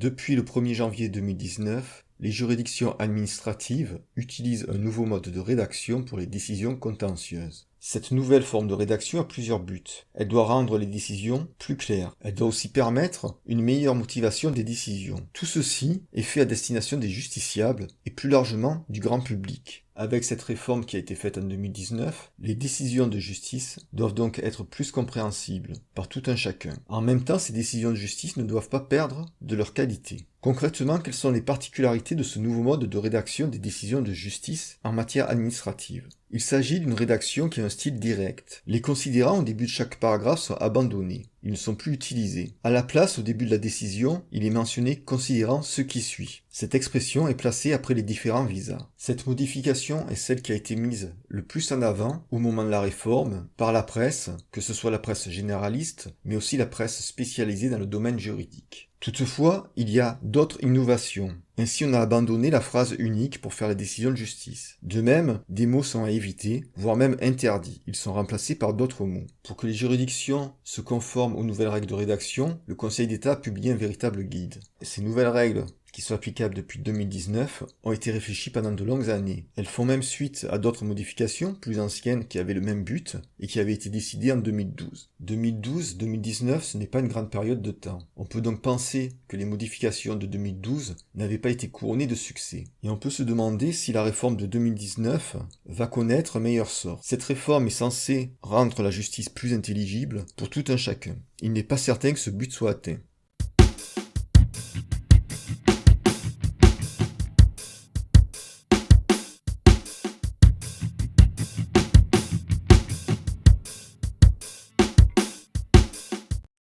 Depuis le 1er janvier 2019, les juridictions administratives utilisent un nouveau mode de rédaction pour les décisions contentieuses. Cette nouvelle forme de rédaction a plusieurs buts. Elle doit rendre les décisions plus claires. Elle doit aussi permettre une meilleure motivation des décisions. Tout ceci est fait à destination des justiciables et plus largement du grand public. Avec cette réforme qui a été faite en 2019, les décisions de justice doivent donc être plus compréhensibles par tout un chacun. En même temps, ces décisions de justice ne doivent pas perdre de leur qualité. Concrètement, quelles sont les particularités de ce nouveau mode de rédaction des décisions de justice en matière administrative? Il s'agit d'une rédaction qui a un style direct. Les considérants au début de chaque paragraphe sont abandonnés. Ils ne sont plus utilisés. À la place, au début de la décision, il est mentionné considérant ce qui suit. Cette expression est placée après les différents visas. Cette modification est celle qui a été mise le plus en avant au moment de la réforme par la presse, que ce soit la presse généraliste, mais aussi la presse spécialisée dans le domaine juridique. Toutefois, il y a d'autres innovations. Ainsi, on a abandonné la phrase unique pour faire les décisions de justice. De même, des mots sont à éviter, voire même interdits. Ils sont remplacés par d'autres mots. Pour que les juridictions se conforment aux nouvelles règles de rédaction, le Conseil d'État a publié un véritable guide. Ces nouvelles règles, qui sont applicables depuis 2019, ont été réfléchies pendant de longues années. Elles font même suite à d'autres modifications plus anciennes qui avaient le même but et qui avaient été décidées en 2012. 2012-2019, ce n'est pas une grande période de temps. On peut donc penser que les modifications de 2012 n'avaient pas été couronnées de succès. Et on peut se demander si la réforme de 2019 va connaître un meilleur sort. Cette réforme est censée rendre la justice plus intelligible pour tout un chacun. Il n'est pas certain que ce but soit atteint.